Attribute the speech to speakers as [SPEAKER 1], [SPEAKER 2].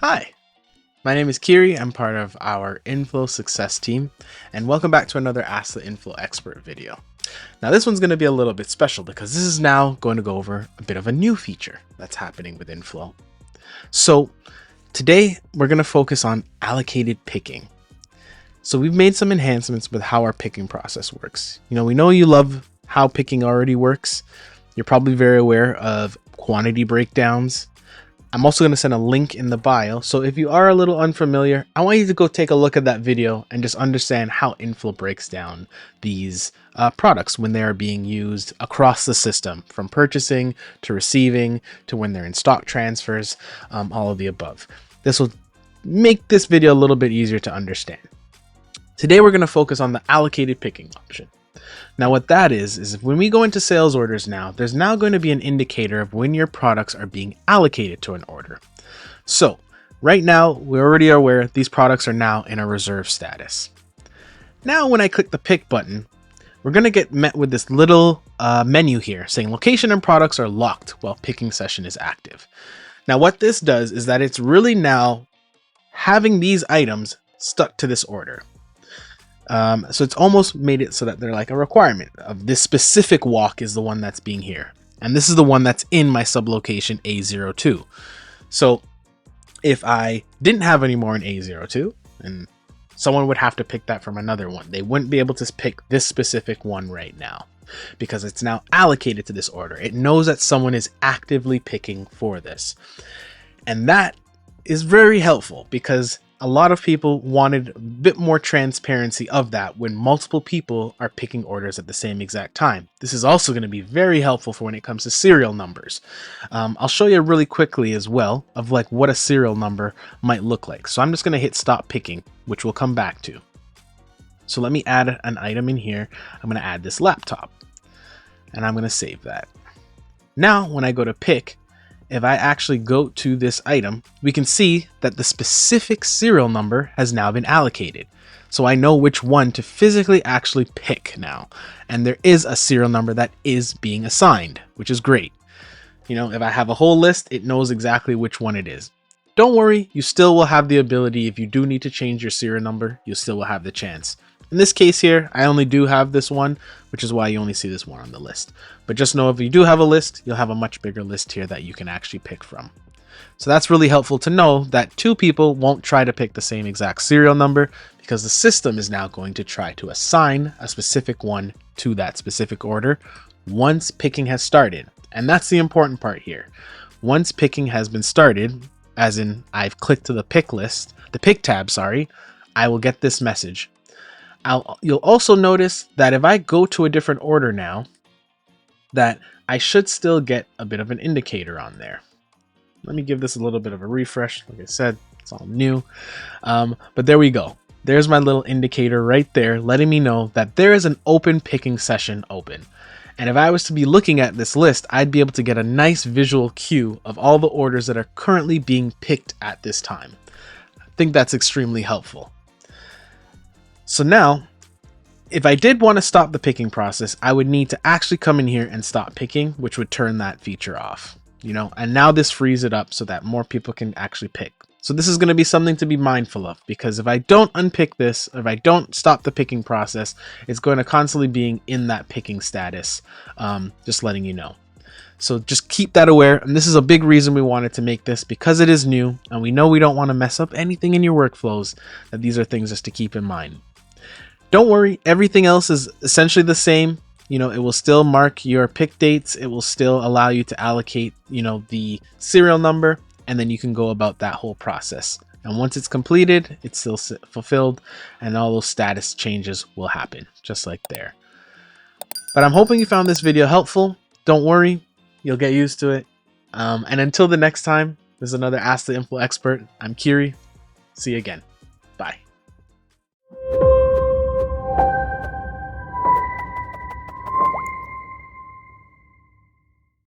[SPEAKER 1] Hi, my name is Kiri. I'm part of our inFlow success team, and welcome back to another Ask the inFlow Expert video. Now this one's going to be a little bit special because this is now going to go over a bit of a new feature that's happening with inFlow. So today we're going to focus on allocated picking. So we've made some enhancements with how our picking process works. We know you love how picking already works. You're probably very aware of quantity breakdowns. I'm also going to send a link in the bio. So if you are a little unfamiliar, I want you to go take a look at that video and just understand how inFlow breaks down these products when they are being used across the system, from purchasing to receiving to when they're in stock transfers, all of the above. This will make this video a little bit easier to understand. Today, we're going to focus on the allocated picking option. Now what that is when we go into sales orders now, there's now going to be an indicator of when your products are being allocated to an order. So right now, we already are aware these products are now in a reserve status. Now when I click the pick button, we're going to get met with this little menu here saying location and products are locked while picking session is active. Now what this does is that it's really now having these items stuck to this order. So it's almost made it so that they're like a requirement of this specific walk is the one that's being here. And this is the one that's in my sublocation A02. So if I didn't have any more in A02, and someone would have to pick that from another one, they wouldn't be able to pick this specific one right now because it's now allocated to this order. It knows that someone is actively picking for this. And that is very helpful because a lot of people wanted a bit more transparency of that when multiple people are picking orders at the same exact time. This is also going to be very helpful for when it comes to serial numbers. I'll show you really quickly as well of like what a serial number might look like. So I'm just going to hit stop picking, which we'll come back to. So let me add an item in here. I'm going to add this laptop and I'm going to save that. Now, when I go to pick, if I actually go to this item, we can see that the specific serial number has now been allocated. So I know which one to physically actually pick now. And there is a serial number that is being assigned, which is great. If I have a whole list, it knows exactly which one it is. Don't worry, you still will have the ability. If you do need to change your serial number, you still will have the chance. In this case here, I only do have this one, which is why you only see this one on the list. But just know if you do have a list, you'll have a much bigger list here that you can actually pick from. So that's really helpful to know that two people won't try to pick the same exact serial number because the system is now going to try to assign a specific one to that specific order once picking has started. And that's the important part here. Once picking has been started, as in I've clicked to the pick list, the pick tab, I will get this message. You'll also notice that if I go to a different order now, that I should still get a bit of an indicator on there. Let me give this a little bit of a refresh. Like I said, it's all new. But there we go. There's my little indicator right there, letting me know that there is an open picking session open. And if I was to be looking at this list, I'd be able to get a nice visual cue of all the orders that are currently being picked at this time. I think that's extremely helpful. So now, if I did want to stop the picking process, I would need to actually come in here and stop picking, which would turn that feature off, and now this frees it up so that more people can actually pick. So this is going to be something to be mindful of because if I don't unpick this, if I don't stop the picking process, it's going to constantly be in that picking status, just letting you know. So just keep that aware. And this is a big reason we wanted to make this because it is new and we know we don't want to mess up anything in your workflows, that these are things just to keep in mind. Don't worry, everything else is essentially the same. It will still mark your pick dates. It will still allow you to allocate, the serial number, and then you can go about that whole process. And once it's completed, it's still fulfilled, and all those status changes will happen, just like there. But I'm hoping you found this video helpful. Don't worry, you'll get used to it. And until the next time, there's another Ask the inFlow Expert. I'm Kiri. See you again.